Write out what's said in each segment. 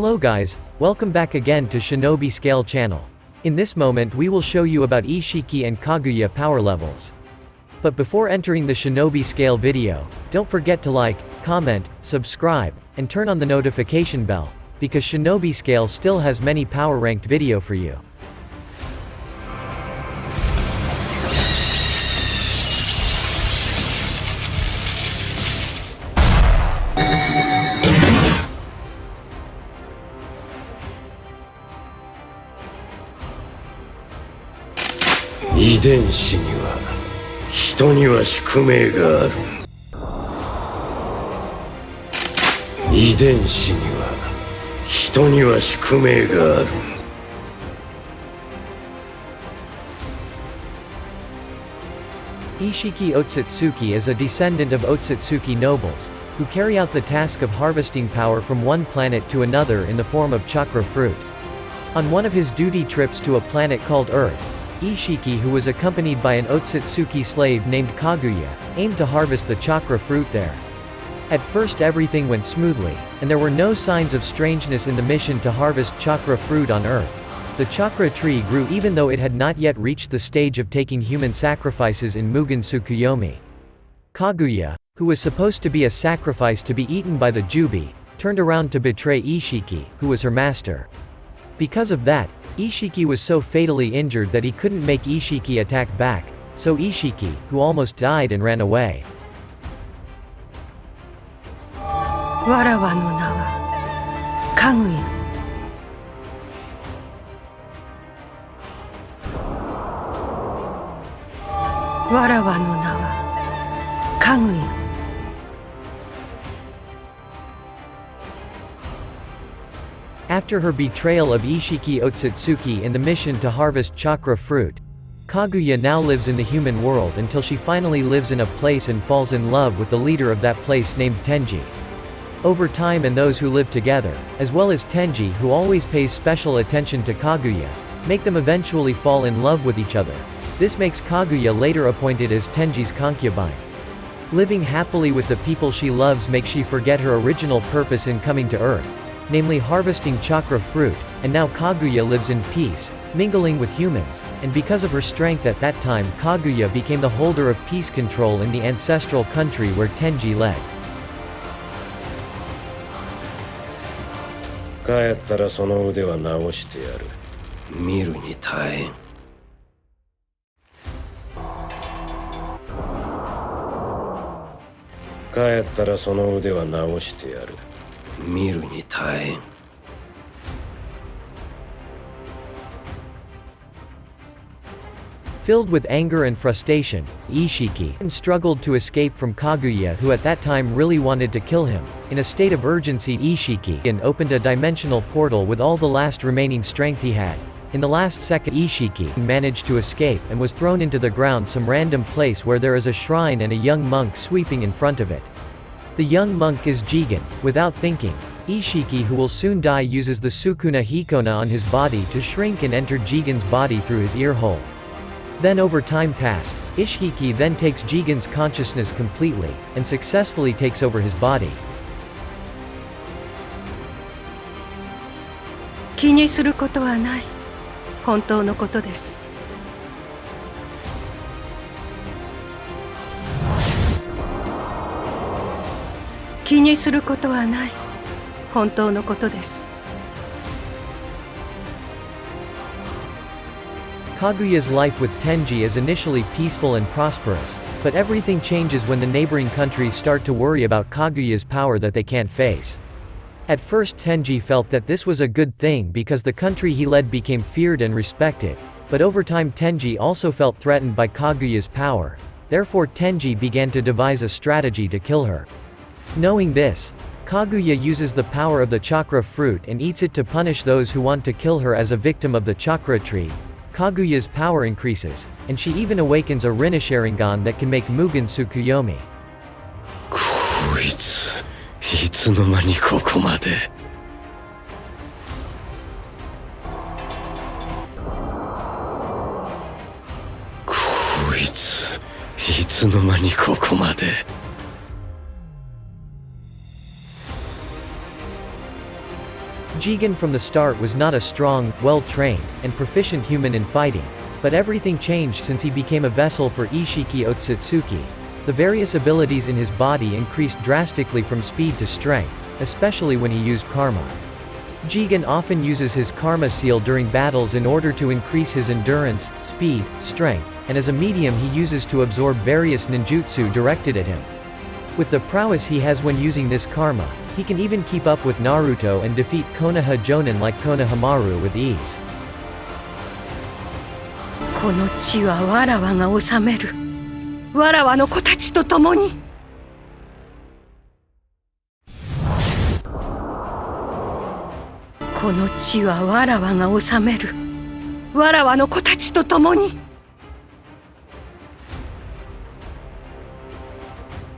Hello guys, welcome back again to Shinobi Scale channel. In this moment we will show you about Isshiki and Kaguya power levels. But before entering the Shinobi Scale video, don't forget to like, comment, subscribe, and turn on the notification bell, because Shinobi Scale still has many power ranked video for you. Isshiki Otsutsuki is a descendant of Otsutsuki nobles, who carry out the task of harvesting power from one planet to another in the form of chakra fruit. On one of his duty trips to a planet called Earth, Isshiki, who was accompanied by an Otsutsuki slave named Kaguya, aimed to harvest the chakra fruit there. At first everything went smoothly, and there were no signs of strangeness in the mission to harvest chakra fruit on Earth. The chakra tree grew even though it had not yet reached the stage of taking human sacrifices in Mugen Tsukuyomi. Kaguya, who was supposed to be a sacrifice to be eaten by the Jubi, turned around to betray Isshiki, who was her master. Because of that, Isshiki was so fatally injured that he couldn't make Isshiki attack back, so Isshiki, who almost died and ran away. After her betrayal of Isshiki Otsutsuki in the mission to harvest chakra fruit, Kaguya now lives in the human world until she finally lives in a place and falls in love with the leader of that place named Tenji. Over time, and those who live together, as well as Tenji, who always pays special attention to Kaguya, make them eventually fall in love with each other. This makes Kaguya later appointed as Tenji's concubine. Living happily with the people she loves makes she forget her original purpose in coming to Earth, namely harvesting chakra fruit, and now Kaguya lives in peace, mingling with humans, and because of her strength at that time Kaguya became the holder of peace control in the ancestral country where Tenji led. Filled with anger and frustration, Isshiki struggled to escape from Kaguya, who at that time really wanted to kill him. In a state of urgency, Isshiki opened a dimensional portal with all the last remaining strength he had. In the last second, Isshiki managed to escape and was thrown into the ground some random place where there is a shrine and a young monk sweeping in front of it. The young monk is Jigen. Without thinking, Isshiki, who will soon die, uses the Sukuna Hikona on his body to shrink and enter Jigen's body through his ear hole. Then over time passed, Isshiki then takes Jigen's consciousness completely, and successfully takes over his body. Kaguya's life with Tenji is initially peaceful and prosperous, but everything changes when the neighboring countries start to worry about Kaguya's power that they can't face. At first Tenji felt that this was a good thing because the country he led became feared and respected, but over time Tenji also felt threatened by Kaguya's power, therefore Tenji began to devise a strategy to kill her. Knowing this, Kaguya uses the power of the chakra fruit and eats it to punish those who want to kill her as a victim of the chakra tree. Kaguya's power increases, and she even awakens a Rinne Sharingan that can make Mugen Tsukuyomi. Jigen from the start was not a strong, well-trained, and proficient human in fighting, but everything changed since he became a vessel for Isshiki Otsutsuki. The various abilities in his body increased drastically from speed to strength, especially when he used karma. Jigen often uses his karma seal during battles in order to increase his endurance, speed, strength, and as a medium he uses to absorb various ninjutsu directed at him. With the prowess he has when using this karma, he can even keep up with Naruto and defeat Konoha Jonin like Konohamaru with ease. この地はわらわが治める。わらわの子たちと共に。この地はわらわが治める。わらわの子たちと共に。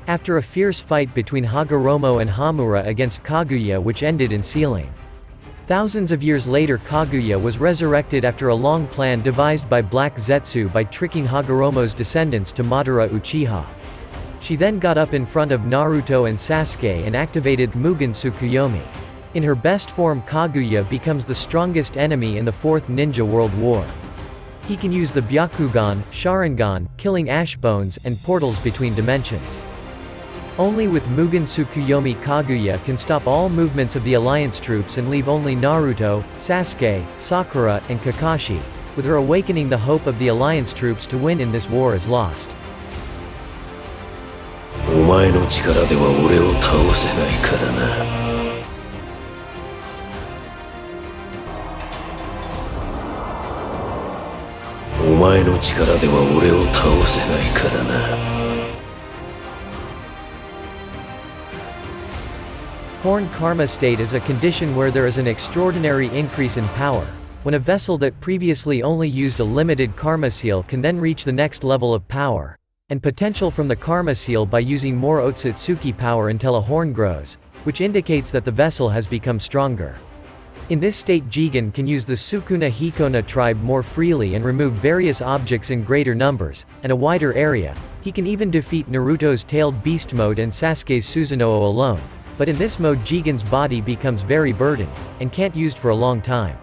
After a fierce fight between Hagoromo and Hamura against Kaguya which ended in sealing. Thousands of years later Kaguya was resurrected after a long plan devised by Black Zetsu by tricking Hagoromo's descendants to Madara Uchiha. She then got up in front of Naruto and Sasuke and activated Mugen Tsukuyomi. In her best form Kaguya becomes the strongest enemy in the Fourth Ninja World War. He can use the Byakugan, Sharingan, killing ash bones, and portals between dimensions. Only with Mugen Tsukuyomi Kaguya can stop all movements of the Alliance troops and leave only Naruto, Sasuke, Sakura, and Kakashi. With her awakening the hope of the Alliance troops to win in this war is lost. お前の力では俺を倒せないからな。お前の力では俺を倒せないからな。Horn Karma state is a condition where there is an extraordinary increase in power, when a vessel that previously only used a limited karma seal can then reach the next level of power, and potential from the karma seal by using more Otsutsuki power until a horn grows, which indicates that the vessel has become stronger. In this state Jigen can use the Sukuna Hikona tribe more freely and remove various objects in greater numbers, and a wider area. He can even defeat Naruto's tailed beast mode and Sasuke's Susanoo alone. But in this mode Jigen's body becomes very burdened, and can't used for a long time.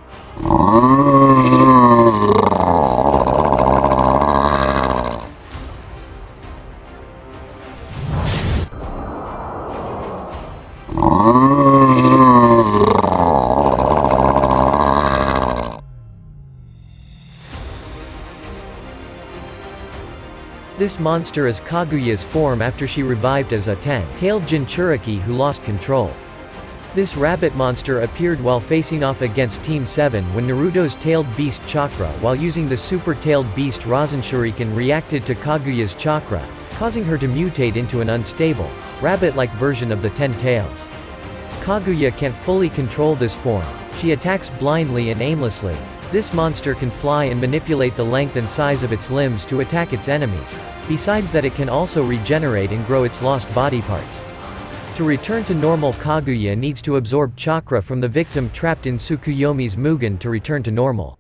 This monster is Kaguya's form after she revived as a 10-tailed Jinchuriki who lost control. This rabbit monster appeared while facing off against Team 7 when Naruto's tailed beast Chakra while using the super-tailed beast Rasenshuriken reacted to Kaguya's Chakra, causing her to mutate into an unstable, rabbit-like version of the 10 tails. Kaguya can't fully control this form, she attacks blindly and aimlessly. This monster can fly and manipulate the length and size of its limbs to attack its enemies, besides that it can also regenerate and grow its lost body parts. To return to normal Kaguya needs to absorb chakra from the victim trapped in Tsukuyomi's Mugen to return to normal.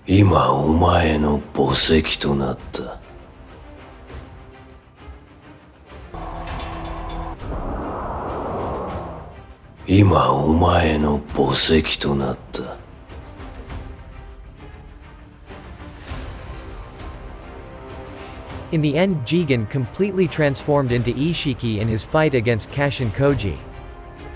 今お前の墓石となった。今お前の墓石となった。In the end Jigen completely transformed into Isshiki in his fight against Kashin Koji.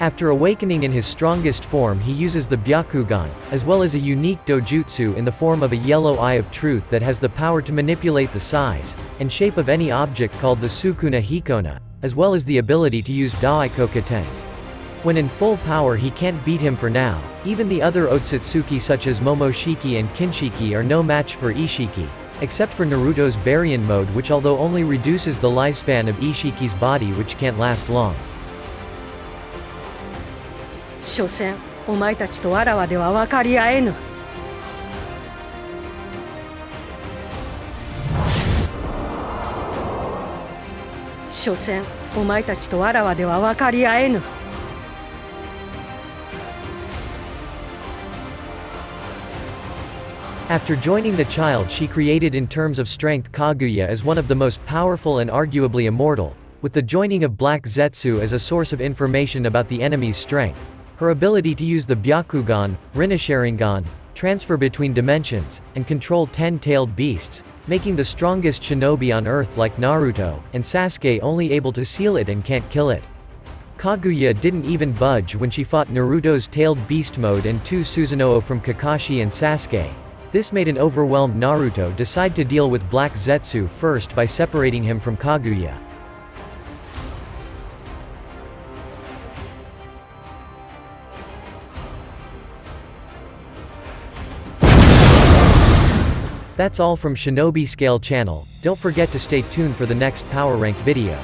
After awakening in his strongest form he uses the Byakugan, as well as a unique dojutsu in the form of a yellow eye of truth that has the power to manipulate the size and shape of any object called the Sukuna Hikona, as well as the ability to use Daikokaten. When in full power he can't beat him for now. Even the other Otsutsuki such as Momoshiki and Kinshiki are no match for Isshiki, except for Naruto's Baryon mode which although only reduces the lifespan of Isshiki's body which can't last long. 所詮お前たちとわらわでは分かり合えぬ。所詮お前たちとわらわでは分かり合えぬ。After joining the child she created in terms of strength Kaguya is one of the most powerful and arguably immortal, with the joining of Black Zetsu as a source of information about the enemy's strength. Her ability to use the Byakugan, Rinne-Sharingan, transfer between dimensions, and control 10-tailed beasts, making the strongest shinobi on Earth like Naruto, and Sasuke only able to seal it and can't kill it. Kaguya didn't even budge when she fought Naruto's tailed beast mode and 2 Susanoo from Kakashi and Sasuke. This made an overwhelmed Naruto decide to deal with Black Zetsu first by separating him from Kaguya. That's all from Shinobi Scale channel. Don't forget to stay tuned for the next Power Ranked video.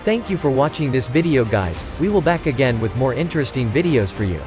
Thank you for watching this video guys, we will back again with more interesting videos for you.